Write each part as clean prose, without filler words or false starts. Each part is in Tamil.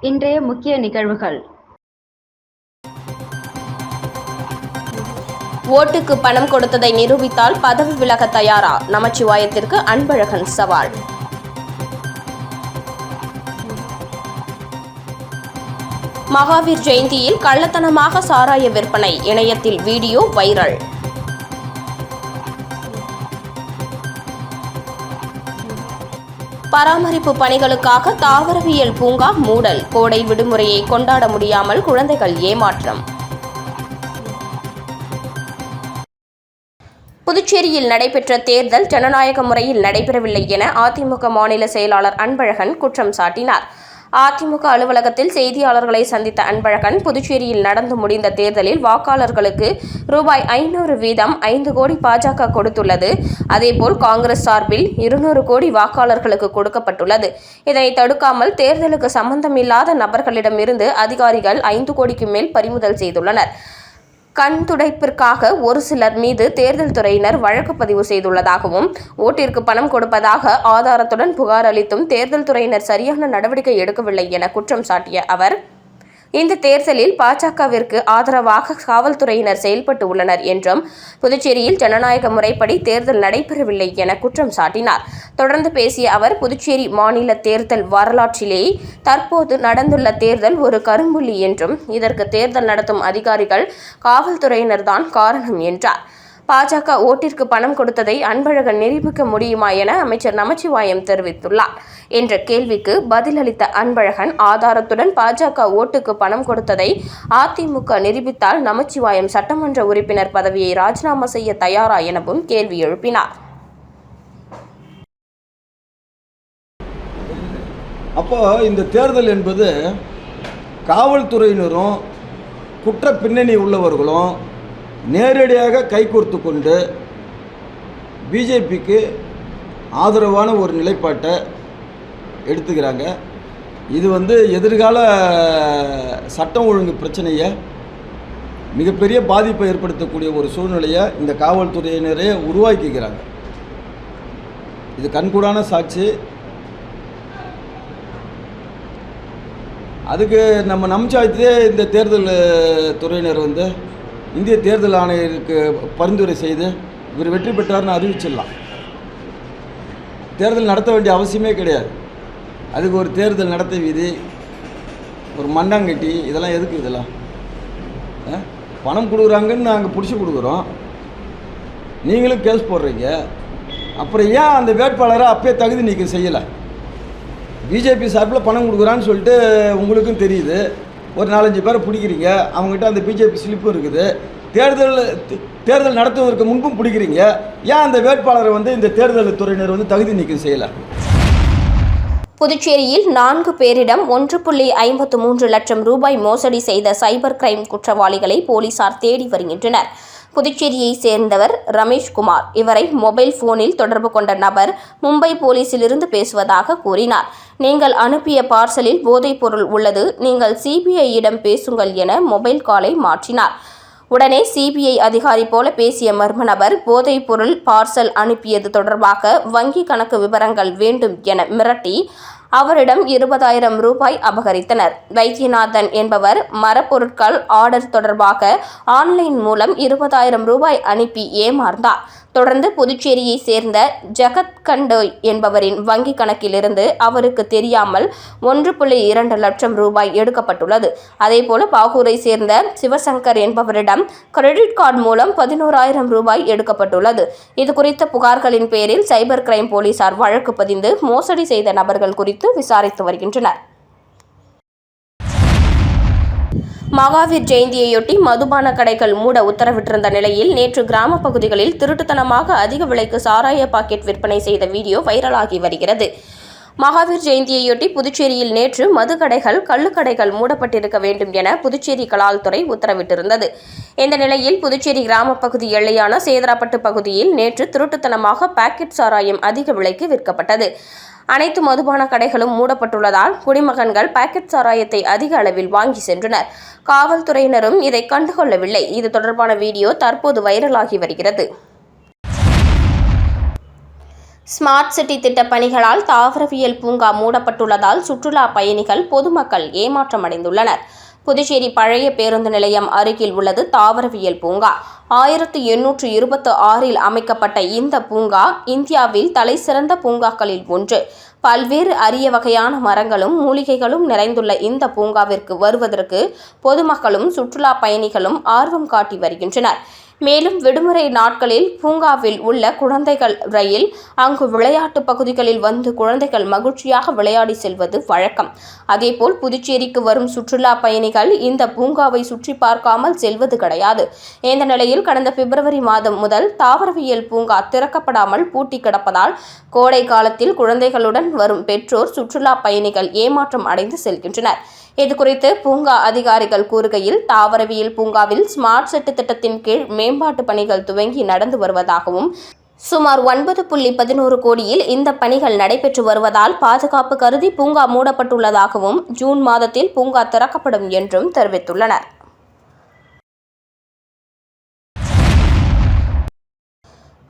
இன்றைய முக்கிய நிகழ்வுகள். ஓட்டுக்கு பணம் கொடுத்ததை நிரூபித்தால் பதவி விலக தயாரா? நமச்சிவாயத்திற்கு அன்பழகன் சவால். மகாவீர் ஜெயந்தியில் கள்ளத்தனமாக சாராய விற்பனை, இணையத்தில் வீடியோ வைரல். பராமரிப்பு பணிகளுக்காக தாவரவியல் பூங்கா மூடல், கோடை விடுமுறையை கொண்டாட முடியாமல் குழந்தைகள் ஏமாற்றம். புதுச்சேரியில் நடைபெற்ற தேர்தல் ஜனநாயக முறையில் நடைபெறவில்லை என அதிமுக மாநில செயலாளர் அன்பழகன் குற்றம் சாட்டினார். அதிமுக அலுவலகத்தில் செய்தியாளர்களை சந்தித்த அன்பழகன், புதுச்சேரியில் நடந்து முடிந்த தேர்தலில் வாக்காளர்களுக்கு ரூபாய் 500 வீதம் 5 கோடி பாஜக கொடுத்துள்ளது. அதேபோல் காங்கிரஸ் சார்பில் 200 கோடி வாக்காளர்களுக்கு கொடுக்கப்பட்டுள்ளது. இதனை தடுக்காமல் தேர்தலுக்கு சம்பந்தமில்லாத நபர்களிடமிருந்து அதிகாரிகள் 5 கோடிக்கு மேல் பறிமுதல் செய்துள்ளனர். கண் துடைப்பிற்காக ஒரு சிலர் மீது தேர்தல் துறையினர் வழக்கு பதிவு செய்துள்ளதாகவும், ஓட்டிற்கு பணம் கொடுப்பதாக ஆதாரத்துடன் புகார் அளித்தும் தேர்தல் துறையினர் சரியான நடவடிக்கை எடுக்கவில்லை என குற்றம் சாட்டிய அவர், இந்த தேர்தலில் பாஜகவிற்கு ஆதரவாக காவல்துறையினர் செயல்பட்டு உள்ளனர் என்றும், புதுச்சேரியில் ஜனநாயக முறைப்படி தேர்தல் நடைபெறவில்லை என குற்றம் சாட்டினார். தொடர்ந்து பேசிய அவர், புதுச்சேரி மாநில தேர்தல் வரலாற்றிலேயே தற்போது நடந்துள்ள தேர்தல் ஒரு கரும்புள்ளி என்றும், இதற்கு தேர்தல் நடத்தும் அதிகாரிகள், காவல்துறையினர்தான் காரணம் என்றார். பாஜக ஓட்டிற்கு பணம் கொடுத்ததை அன்பழகன் நிரூபிக்க முடியுமா என அமைச்சர் நமச்சிவாயம் தெரிவித்துள்ளார் என்ற கேள்விக்கு பதிலளித்த அன்பழகன், ஆதாரத்துடன் பாஜக ஓட்டுக்கு பணம் கொடுத்ததை அதிமுக நிரூபித்தால் நமச்சிவாயம் சட்டமன்ற உறுப்பினர் பதவியை ராஜினாமா செய்ய தயாரா எனவும் கேள்வி எழுப்பினார். அப்போ இந்த தேர்தல் என்பது காவல்துறையினரும் குற்ற பின்னணி உள்ளவர்களும் நேரடியாக கைகோர்த்து கொண்டு பிஜேபிக்கு ஆதரவான ஒரு நிலைப்பாட்டை எடுத்துக்கிறாங்க. இது எதிர்கால சட்டம் ஒழுங்கு பிரச்சனையை மிகப்பெரிய பாதிப்பை ஏற்படுத்தக்கூடிய ஒரு சூழ்நிலையை இந்த காவல்துறையினரே உருவாக்கிக்கிறாங்க. இது கண்கூடான சாட்சி. அதுக்கு நம்ம நமச்சிவாயத்திலே இந்த தேர்தல் துறையினர் இந்திய தேர்தல் ஆணையருக்கு பரிந்துரை செய்து இவர் வெற்றி பெற்றார்னு அறிவிச்சிடலாம். தேர்தல் நடத்த வேண்டிய அவசியமே கிடையாது. அதுக்கு ஒரு தேர்தல் நடத்தை விதி, ஒரு மண்டாங்கட்டி, இதெல்லாம் எதுக்கு? இதெல்லாம் பணம் கொடுக்குறாங்கன்னு நாங்கள் பிடிச்சி கொடுக்குறோம், நீங்களும் கேஸ் போடுறீங்க. அப்புறம் ஏன் அந்த வேட்பாளரை அப்பயே தகுதி நீக்கம் செய்யலை? பிஜேபி சார்பில் பணம் கொடுக்குறான்னு சொல்லிட்டு உங்களுக்கும் தெரியுது. ஒரு 4-5 பேரை பிடிக்கிறீங்க, அவங்ககிட்ட அந்த பிஜேபி ஸ்லிப்பும் இருக்குது. தேர்தல் நடத்துவதற்கு முன்பும் பிடிக்கிறீங்க. ஏன் அந்த வேட்பாளரை இந்த தேர்தல் துறையினர் தகுதி நீக்கம் செய்யலை? புதுச்சேரியில் 4 பேரிடம் 1.53 லட்சம் ரூபாய் மோசடி செய்த சைபர் கிரைம் குற்றவாளிகளை போலீசார் தேடி வருகின்றனர். புதுச்சேரியை சேர்ந்தவர் ரமேஷ்குமார். இவரை மொபைல் போனில் தொடர்பு கொண்ட நபர் மும்பை போலீசிலிருந்து பேசுவதாக கூறினார். நீங்கள் அனுப்பிய பார்சலில் போதைப் பொருள் உள்ளது, நீங்கள் சிபிஐயிடம் பேசுங்கள் என மொபைல் காலை மாற்றினார். உடனே சிபிஐ அதிகாரி போல பேசிய மர்ம நபர், போதைப் பொருள் பார்சல் அனுப்பியது தொடர்பாக வங்கி கணக்கு விவரங்கள் வேண்டும் என மிரட்டி அவரிடம் 20,000 ரூபாய் அபகரித்தனர். வைத்தியநாதன் என்பவர் மரப்பொருட்கள் ஆர்டர் தொடர்பாக ஆன்லைன் மூலம் 20,000 ரூபாய் அனுப்பி ஏமாந்தார். தொடர்ந்து புதுச்சேரியை சேர்ந்த ஜகத் கண்டோய் என்பவரின் வங்கி கணக்கிலிருந்து அவருக்கு தெரியாமல் 1.2 லட்சம் ரூபாய் எடுக்கப்பட்டுள்ளது. அதேபோல பாகூரை சேர்ந்த சிவசங்கர் என்பவரிடம் கிரெடிட் கார்டு மூலம் 11,000 ரூபாய் எடுக்கப்பட்டுள்ளது. இதுகுறித்த புகார்களின் பேரில் சைபர் கிரைம் போலீசார் வழக்கு பதிந்து மோசடி செய்த நபர்கள் குறித்து விசாரித்து வருகின்றனர். மகாவீர் ஜெயந்தியையொட்டி மதுபான கடைகள் மூட உத்தரவிட்டிருந்த நிலையில் நேற்று கிராம பகுதிகளில் திருட்டுத்தனமாக அதிக விலைக்கு சாராய பாக்கெட் விற்பனை செய்த வீடியோ வைரலாகி வருகிறது. மகாவீர் ஜெயந்தியையொட்டி புதுச்சேரியில் நேற்று மதுக்கடைகள், கள்ளுக்கடைகள் மூடப்பட்டிருக்க வேண்டும் என புதுச்சேரி கலால்துறை உத்தரவிட்டிருந்தது. இந்த நிலையில் புதுச்சேரி கிராம பகுதி எல்லையான சேதராப்பட்டு பகுதியில் நேற்று திருட்டுத்தனமாக பாக்கெட் சாராயம் அதிக விலைக்கு விற்கப்பட்டது. அனைத்து மதுபான கடைகளும் மூடப்பட்டுள்ளதால் குடிமகன்கள் பாக்கெட் சாராயத்தை அதிக அளவில் வாங்கி சென்றனர். காவல்துறையினரும் இதை கண்டுகொள்ளவில்லை. இது தொடர்பான வீடியோ தற்போது வைரலாகி வருகிறது. ஸ்மார்ட் சிட்டி திட்டப் பணிகளால் தாவரவியல் பூங்கா மூடப்பட்டுள்ளதால் சுற்றுலா பயணிகள் பொதுமக்கள் ஏமாற்றமடைந்துள்ளனர். புதுச்சேரி பழைய பேருந்து நிலையம் அருகில் உள்ளது தாவரவியல் பூங்கா. 1826இல் அமைக்கப்பட்ட இந்த பூங்கா இந்தியாவில் தலைசிறந்த பூங்காக்களில் ஒன்று. பல்வேறு அரிய வகையான மரங்களும் மூலிகைகளும் நிறைந்துள்ள இந்த பூங்காவிற்கு வருவதற்கு பொதுமக்களும் சுற்றுலா பயணிகளும் ஆர்வம் காட்டி வருகின்றனர். மேலும் விடுமுறை நாட்களில் பூங்காவில் உள்ள குழந்தைகள் ரயில் அங்கு விளையாட்டு பகுதிகளில் வந்து குழந்தைகள் மகிழ்ச்சியாக விளையாடி செல்வது வழக்கம். அதேபோல் புதுச்சேரிக்கு வரும் சுற்றுலா பயணிகள் இந்த பூங்காவை சுற்றி பார்க்காமல் செல்வது கிடையாது. இந்த நிலையில் கடந்த பிப்ரவரி மாதம் முதல் தாவரவியல் பூங்கா திறக்கப்படாமல் பூட்டி கிடப்பதால் கோடை காலத்தில் குழந்தைகளுடன் வரும் பெற்றோர் சுற்றுலா பயணிகள் ஏமாற்றம் அடைந்து செல்கின்றனர். இதுகுறித்து பூங்கா அதிகாரிகள் கூறுகையில், தாவரவியல் பூங்காவில் ஸ்மார்ட் சிட்டி திட்டத்தின் கீழ் மேம்பாட்டு பணிகள் துவங்கி நடந்து வருவதாகவும், சுமார் 9.11 கோடியில் இந்த பணிகள் நடைபெற்று வருவதால் பாதுகாப்பு கருதி பூங்கா மூடப்பட்டுள்ளதாகவும், ஜூன் மாதத்தில் பூங்கா திறக்கப்படும் என்றும் தெரிவித்துள்ளனர்.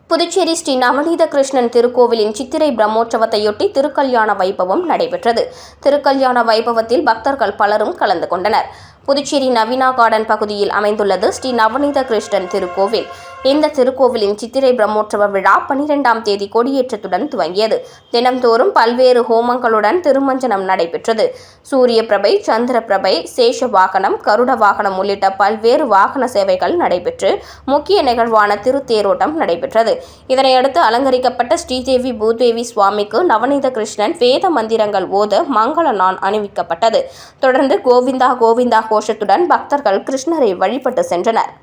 புதுச்சேரி ஸ்ரீ நவநீத கிருஷ்ணன் திருக்கோவிலின் சித்திரை பிரம்மோற்சவத்தையொட்டி திருக்கல்யாண வைபவம் நடைபெற்றது. திருக்கல்யாண வைபவத்தில் பக்தர்கள் பலரும் கலந்து கொண்டனர். புதுச்சேரி நவீனா கார்டன் பகுதியில் அமைந்துள்ளது ஸ்ரீ நவநீத கிருஷ்ணன் திருக்கோவில். இந்த திருக்கோவிலின் சித்திரை பிரம்மோற்சவ விழா 12ஆம் தேதி கொடியேற்றத்துடன் துவங்கியது. தினம்தோறும் பல்வேறு ஹோமங்களுடன் திருமஞ்சனம் நடைபெற்றது. சூரிய பிரபை, சந்திர பிரபை, சேஷ வாகனம், கருட வாகனம் உள்ளிட்ட பல்வேறு வாகன சேவைகள் நடைபெற்று முக்கிய நிகழ்வான திருத்தேரோட்டம் நடைபெற்றது. இதனையடுத்து அலங்கரிக்கப்பட்ட ஸ்ரீதேவி பூதேவி சுவாமிக்கு நவநீத கிருஷ்ணன் வேத மந்திரங்கள் ஓத மங்கள நான் அணிவிக்கப்பட்டது. தொடர்ந்து கோவிந்தா கோவிந்தா கோஷத்துடன் பக்தர்கள் கிருஷ்ணரை வழிபட்டு சென்றனர்.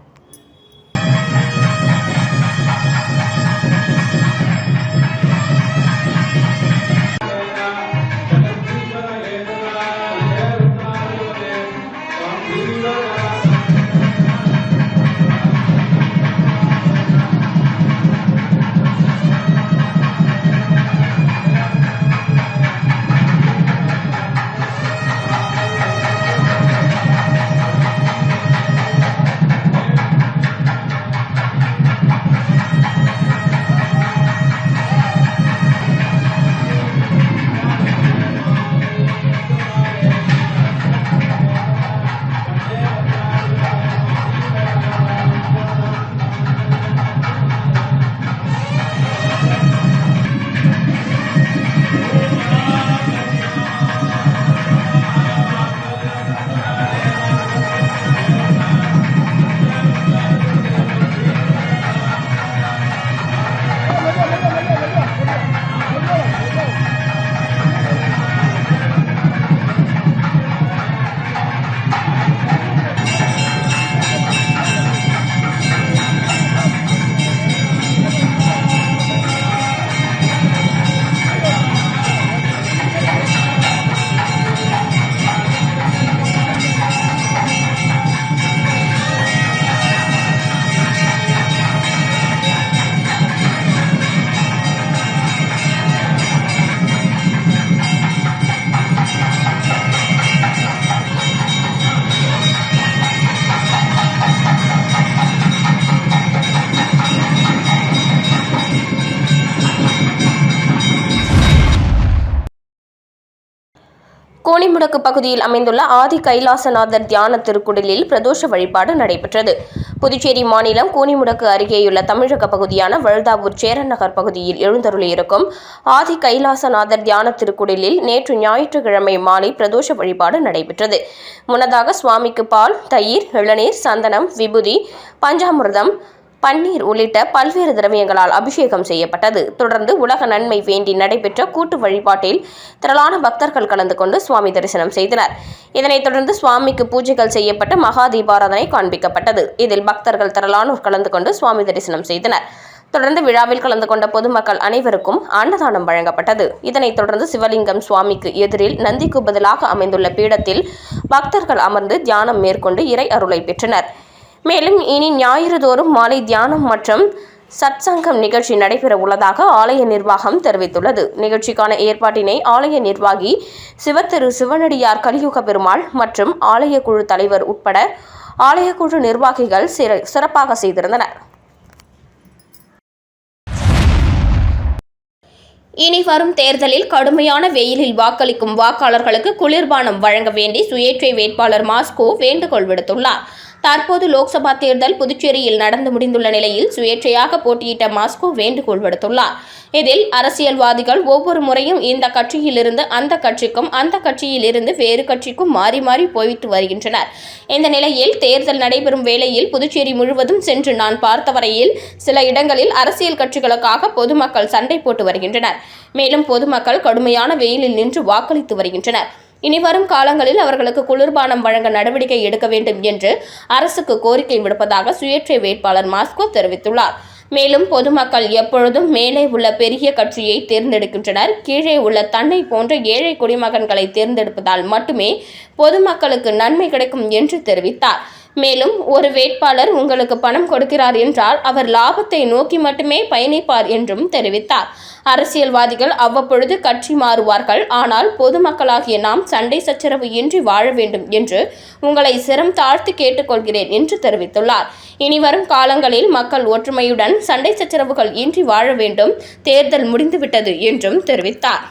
கோணிமுடக்கு பகுதியில் அமைந்துள்ள ஆதி கைலாசநாதர் தியான திருக்குடிலில் பிரதோஷ வழிபாடு நடைபெற்றது. புதுச்சேரி மாநிலம் கோணிமுடக்கு அருகேயுள்ள தமிழக பகுதியான வழுதாவூர் சேரன் நகர் பகுதியில் எழுந்தருளியிருக்கும் ஆதி கைலாசநாதர் தியான திருக்குடிலில் நேற்று ஞாயிற்றுக்கிழமை மாலை பிரதோஷ வழிபாடு நடைபெற்றது. முன்னதாக சுவாமிக்கு பால், தயிர், இளநீர், சந்தனம், விபூதி, பஞ்சாமிர்தம், பன்னீர் உள்ளிட்ட பல்வேறு திரவியங்களால் அபிஷேகம் செய்யப்பட்டது. தொடர்ந்து உலக நன்மை வேண்டி நடைபெற்ற கூட்டு வழிபாட்டில் திரளான பக்தர்கள் கலந்து கொண்டு சுவாமி தரிசனம் செய்தனர். இதனைத் தொடர்ந்து சுவாமிக்கு பூஜைகள் செய்யப்பட்டு மகா தீபாராதனை காண்பிக்கப்பட்டது. இதில் பக்தர்கள் திரளானோர் கலந்து கொண்டு சுவாமி தரிசனம் செய்தனர். தொடர்ந்து விழாவில் கலந்து கொண்ட பொதுமக்கள் அனைவருக்கும் அன்னதானம் வழங்கப்பட்டது. இதனைத் தொடர்ந்து சிவலிங்கம் சுவாமிக்கு எதிரில் நந்திக்கு பதிலாக அமைந்துள்ள பீடத்தில் பக்தர்கள் அமர்ந்து தியானம் மேற்கொண்டு இறை அருளை பெற்றனர். மேலும் இனி ஞாயிறு தோறும் மாலை தியானம் மற்றும் சத்சங்கம் நிகழ்ச்சி நடைபெற உள்ளதாக ஆலய நிர்வாகம் தெரிவித்துள்ளது. நிகழ்ச்சிக்கான ஏற்பாட்டினை ஆலய நிர்வாகி சிவத்திரு சிவனடியார் கலியுக பெருமாள் மற்றும் ஆலய குழு தலைவர் உட்பட ஆலய குழு நிர்வாகிகள் சிறப்பாக செய்திருந்தனர். இனி வரும் தேர்தலில் கடுமையான வெயிலில் வாக்களிக்கும் வாக்காளர்களுக்கு குளிர்பானம் வழங்க வேண்டி சுயேட்சை வேட்பாளர் மாஸ்கோ வேண்டுகோள் விடுத்துள்ளார். தற்போது லோக்சபா தேர்தல் புதுச்சேரியில் நடந்து முடிந்துள்ள நிலையில் சுயேட்சையாக போட்டியிட்ட மாஸ்கோ வேண்டுகோள் விடுத்துள்ளார். இதில் அரசியல்வாதிகள் ஒவ்வொரு முறையும் இந்த கட்சியிலிருந்து அந்த கட்சிக்கும் அந்த கட்சியில் இருந்து வேறு கட்சிக்கும் மாறி மாறி போய்விட்டு வருகின்றனர். இந்த நிலையில் தேர்தல் நடைபெறும் வேளையில் புதுச்சேரி முழுவதும் சென்று நான் பார்த்தவரையில் சில இடங்களில் அரசியல் கட்சிகளுக்காக பொதுமக்கள் சண்டை போட்டு வருகின்றனர். மேலும் பொதுமக்கள் கடுமையான வெயிலில் நின்று வாக்களித்து வருகின்றனர். இனி வரும் காலங்களில் அவர்களுக்கு குளிர்பானம் வழங்க நடவடிக்கை எடுக்க வேண்டும் என்று அரசுக்கு கோரிக்கை விடுப்பதாக சுயேட்சை வேட்பாளர் மாஸ்கோ தெரிவித்துள்ளார். மேலும் பொதுமக்கள் எப்பொழுதும் மேலே உள்ள பெரிய கட்சியை தேர்ந்தெடுக்கின்றனர். கீழே உள்ள தன்னை போன்ற ஏழை குடிமகன்களை தேர்ந்தெடுப்பதால் மட்டுமே பொதுமக்களுக்கு நன்மை கிடைக்கும் என்று தெரிவித்தார். மேலும் ஒரு வேட்பாளர் உங்களுக்கு பணம் கொடுக்கிறார் என்றால் அவர் லாபத்தை நோக்கி மட்டுமே பயணிப்பார் என்றும் தெரிவித்தார். அரசியல்வாதிகள் அவ்வப்பொழுது கட்சி மாறுவார்கள். ஆனால் பொதுமக்களாகிய நாம் சண்டை சச்சரவு இன்றி வாழ வேண்டும் என்று உங்களை சிரம் தாழ்த்தி கேட்டுக்கொள்கிறேன் என்று தெரிவித்துள்ளார். இனி வரும் காலங்களில் மக்கள் ஒற்றுமையுடன் சண்டை சச்சரவுகள் இன்றி வாழ வேண்டும். தேர்தல் முடிந்துவிட்டது என்றும் தெரிவித்தார்.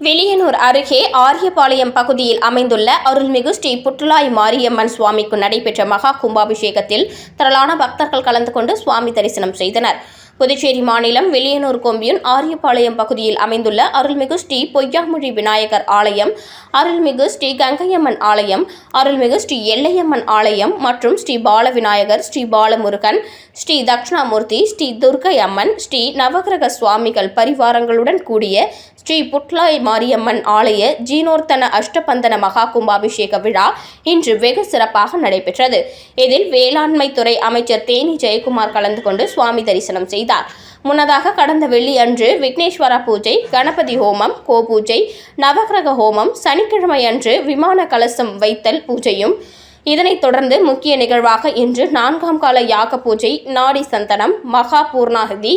வில்லியனூர் அருகே ஆரியபாளையம் பகுதியில் அமைந்துள்ள அருள்மிகு ஸ்ரீ புற்றுலாய் மாரியம்மன் சுவாமிக்கு நடைபெற்ற மகா கும்பாபிஷேகத்தில் திரளான பக்தர்கள் கலந்து கொண்டு சுவாமி தரிசனம் செய்தனர். புதுச்சேரி மாநிலம் வில்லியனூர் கொம்பியூன் ஆரியபாளையம் பகுதியில் அமைந்துள்ள அருள்மிகு ஸ்ரீ பொய்யாமொழி விநாயகர் ஆலயம், அருள்மிகு ஸ்ரீ கங்கையம்மன் ஆலயம், அருள்மிகு ஸ்ரீ எல்லையம்மன் ஆலயம் மற்றும் ஸ்ரீ பாலவிநாயகர், ஸ்ரீ பாலமுருகன், ஸ்ரீ தட்சிணாமூர்த்தி, ஸ்ரீ துர்க்கை அம்மன், ஸ்ரீ நவகிரக சுவாமிகள் பரிவாரங்களுடன் கூடிய ஸ்ரீ புட்லாய் மாரியம்மன் ஆலய ஜீனோர்த்தன அஷ்டபந்தன மகா கும்பாபிஷேக விழா இன்று வெகு சிறப்பாக நடைபெற்றது. இதில் வேளாண்மை துறை அமைச்சர் தேனி ஜெயக்குமார் கலந்து கொண்டு சுவாமி தரிசனம் செய்தார். முன்னதாக கடந்த வெள்ளி அன்று விக்னேஸ்வரா பூஜை, கணபதி ஹோமம், கோபூஜை, நவகிரக ஹோமம், சனிக்கிழமை அன்று விமான கலசம் வைத்தல் பூஜையும், இதனைத் தொடர்ந்து முக்கிய நிகழ்வாக இன்று 4ஆம் கால யாக பூஜை, நாடி சந்தனம், மகா பூர்ணாகதி,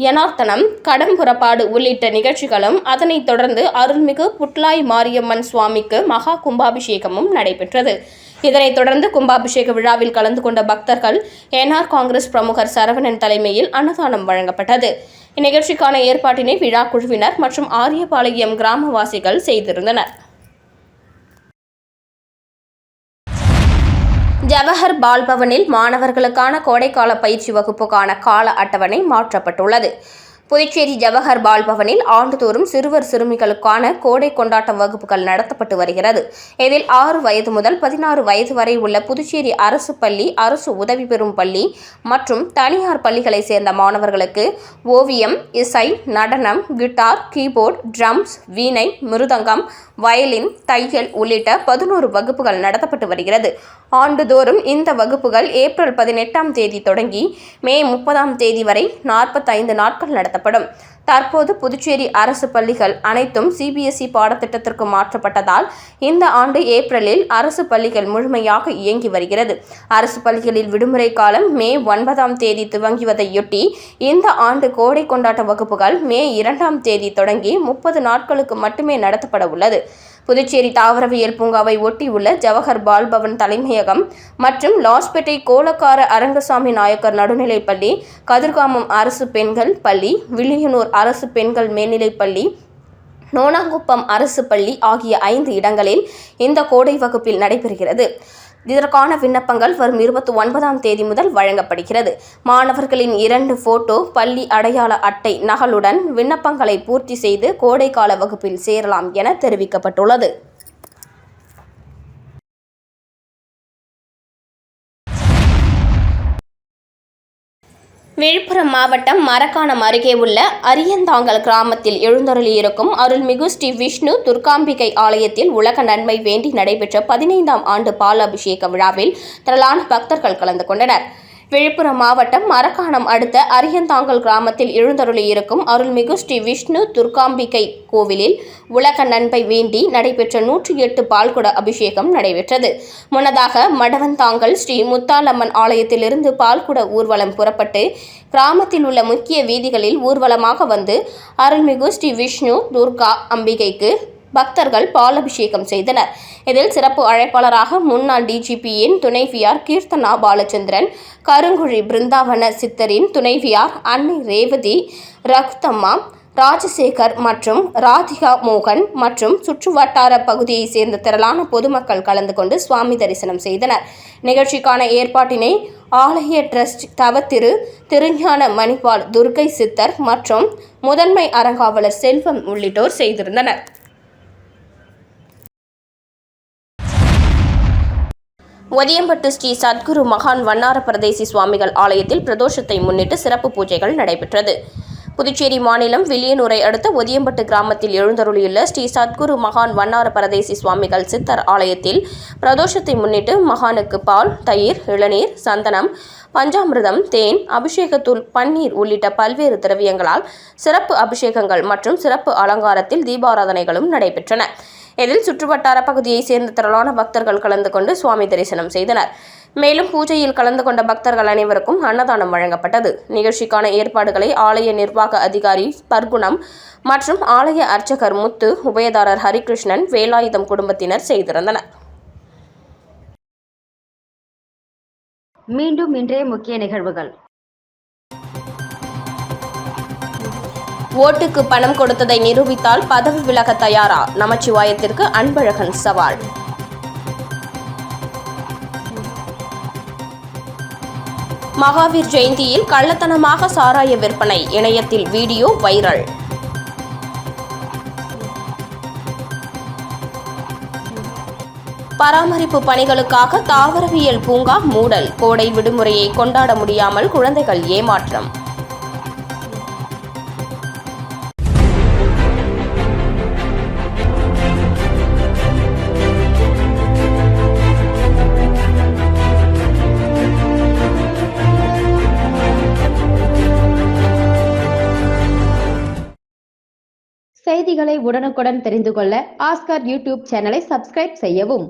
யனார்த்தனம், கடம்புறப்பாடு உள்ளிட்ட நிகழ்ச்சிகளும், அதனைத் தொடர்ந்து அருள்மிகு புட்லாய் மாரியம்மன் சுவாமிக்கு மகா கும்பாபிஷேகமும் நடைபெற்றது. இதனைத் தொடர்ந்து கும்பாபிஷேக விழாவில் கலந்து கொண்ட பக்தர்கள் என்ஆர் காங்கிரஸ் பிரமுகர் சரவணன் தலைமையில் அன்னதானம் வழங்கப்பட்டது. இந்நிகழ்ச்சிக்கான ஏற்பாட்டினை விழா குழுவினர் மற்றும் ஆரியபாளையம் கிராமவாசிகள் செய்திருந்தனர். ஜவஹர் பால்பவனில் மாணவர்களுக்கான கோடைக்கால பயிற்சி வகுப்புக்கான கால அட்டவணை மாற்றப்பட்டுள்ளது. புதுச்சேரி ஜவஹர் பால்பவனில் ஆண்டுதோறும் சிறுவர் சிறுமிகளுக்கான கோடை கொண்டாட்ட வகுப்புகள் நடத்தப்பட்டு வருகிறது. இதில் 6 வயது முதல் 16 வயது வரை உள்ள புதுச்சேரி அரசு பள்ளி, அரசு உதவி பெறும் பள்ளி மற்றும் தனியார் பள்ளிகளை சேர்ந்த மாணவர்களுக்கு ஓவியம், இசை, நடனம், கிட்டார், கீபோர்டு, ட்ரம்ஸ், வீணை, மிருதங்கம், வயலின், தையல் உள்ளிட்ட 11 வகுப்புகள் நடத்தப்பட்டு வருகிறது. ஆண்டுதோறும் இந்த வகுப்புகள் ஏப்ரல் 18ஆம் தேதி தொடங்கி மே 30ஆம் தேதி வரை 45 நாட்கள் நடத்தப்படும். தற்போது புதுச்சேரி அரசு பள்ளிகள் அனைத்தும் சிபிஎஸ்இ பாடத்திட்டத்திற்கு மாற்றப்பட்டதால் இந்த ஆண்டு ஏப்ரலில் அரசு பள்ளிகள் முழுமையாக இயங்கி வருகிறது. அரசு பள்ளிகளில் விடுமுறை காலம் மே 9ஆம் தேதி துவங்குவதையொட்டி இந்த ஆண்டு கோடை கொண்டாட்ட வகுப்புகள் மே 2ஆம் தேதி தொடங்கி 30 நாட்களுக்கு மட்டுமே நடத்தப்பட உள்ளது. புதுச்சேரி தாவரவியல் பூங்காவை ஒட்டியுள்ள ஜவஹர் பால்பவன் தலைமையகம் மற்றும் லாஸ்பேட்டை கோலக்கார அரங்கசாமி நாயக்கர் நடுநிலைப்பள்ளி, கதிர்காமம் அரசு பெண்கள் பள்ளி, வில்லியனூர் அரசு பெண்கள் மேல்நிலைப்பள்ளி, நோனாங்குப்பம் அரசு பள்ளி ஆகிய 5 இடங்களில் இந்த கோடை வகுப்பில் நடைபெறுகிறது. இதற்கான விண்ணப்பங்கள் வரும் 29ஆம் தேதி முதல் வழங்கப்படுகிறது. மாணவர்களின் 2 போட்டோ, பள்ளி அடையாள அட்டை நகலுடன் விண்ணப்பங்களை பூர்த்தி செய்து கோடைக்கால வகுப்பில் சேரலாம் என தெரிவிக்கப்பட்டுள்ளது. விழுப்புரம் மாவட்டம் மரக்காணம் அருகே உள்ள அரியந்தாங்கல் கிராமத்தில் எழுந்தருளியிருக்கும் அருள்மிகு ஸ்ரீ விஷ்ணு துர்காம்பிகை ஆலயத்தில் உலக நன்மை வேண்டி நடைபெற்ற 15ஆம் ஆண்டு பால் அபிஷேக விழாவில் திரளான பக்தர்கள் கலந்து கொண்டனர். விழுப்புரம் மாவட்டம் மரக்காணம் அடுத்த அரியந்தாங்கல் கிராமத்தில் எழுந்தருளியிருக்கும் அருள்மிகு ஸ்ரீ விஷ்ணு துர்காம்பிகை கோவிலில் உலக நன்மை வேண்டி நடைபெற்ற 108 பால்குட அபிஷேகம் நடைபெற்றது. முன்னதாக மடவந்தாங்கல் ஸ்ரீ முத்தாலம்மன் ஆலயத்திலிருந்து பால்குட ஊர்வலம் புறப்பட்டு கிராமத்தில் உள்ள முக்கிய வீதிகளில் ஊர்வலமாக வந்து அருள்மிகு ஸ்ரீ விஷ்ணு துர்கா அம்பிகைக்கு பக்தர்கள் பால் அபிஷேகம் செய்தனர். இதில் சிறப்பு அழைப்பாளராக முன்னாள் டிஜிபியின் துணைவியார் கீர்த்தனா பாலச்சந்திரன், கருங்குழி பிருந்தாவன சித்தரின் துணைவியார் அன்னை ரேவதி, ரகுத்தம்மா, ராஜசேகர் மற்றும் ராதிகா மோகன் மற்றும் சுற்றுவட்டார பகுதியை சேர்ந்த திரளான பொதுமக்கள் கலந்து கொண்டு சுவாமி தரிசனம் செய்தனர். நிகழ்ச்சிக்கான ஏற்பாட்டினை ஆலய டிரஸ்ட் தவத்திரு திருஞான மணிபால் துர்க்கை சித்தர் மற்றும் முதன்மை அறங்காவலர் செல்வம் உள்ளிட்டோர் செய்திருந்தனர். ஒதியம்பட்டு ஸ்ரீ சத்குரு மகான் வண்ணார பரதேசி சுவாமிகள் ஆலயத்தில் பிரதோஷத்தை முன்னிட்டு சிறப்பு பூஜைகள் நடைபெற்றது. புதுச்சேரி மாநிலம் வில்லியனூரை அடுத்த ஒதியம்பட்டு கிராமத்தில் எழுந்தருளியுள்ள ஸ்ரீ சத்குரு மகான் வண்ணார பரதேசி சுவாமிகள் சித்தர் ஆலயத்தில் பிரதோஷத்தை முன்னிட்டு மகானுக்கு பால், தயிர், இளநீர், சந்தனம், பஞ்சாமிர்தம், தேன், அபிஷேகத்தூள், பன்னீர் உள்ளிட்ட பல்வேறு திரவியங்களால் சிறப்பு அபிஷேகங்கள் மற்றும் சிறப்பு அலங்காரத்தில் தீபாராதனைகளும் நடைபெற்றன. இதில் சுற்றுவட்டார பகுதியை சேர்ந்த திரளான பக்தர்கள் கலந்து கொண்டு சுவாமி தரிசனம் செய்தனர். மேலும் பூஜையில் கலந்து கொண்ட பக்தர்கள் அனைவருக்கும் அன்னதானம் வழங்கப்பட்டது. நிகழ்ச்சிக்கான ஏற்பாடுகளை ஆலய நிர்வாக அதிகாரி பர்குணம் மற்றும் ஆலய அர்ச்சகர் முத்து, உபயதாரர் ஹரிகிருஷ்ணன், வேலாயுதம் குடும்பத்தினர் செய்திருந்தனர். மீண்டும் இன்றைய முக்கிய நிகழ்வுகள். ஓட்டுக்கு பணம் கொடுத்ததை நிரூபித்தால் பதவி விலக தயாரா? நமச்சிவாயத்திற்கு அன்பழகன் சவால். மகாவீர் ஜெயந்தியில் கள்ளத்தனமாக சாராய விற்பனை, இணையத்தில் வீடியோ வைரல். பராமரிப்பு பணிகளுக்காக தாவரவியல் பூங்கா மூடல், கோடை விடுமுறையை கொண்டாட முடியாமல் குழந்தைகள் ஏமாற்றம். செய்திகளை உடனுக்குடன் தெரிந்து கொள்ள ஆஸ்கார் யூடியூப் சேனலை சப்ஸ்கிரைப் செய்யவும்.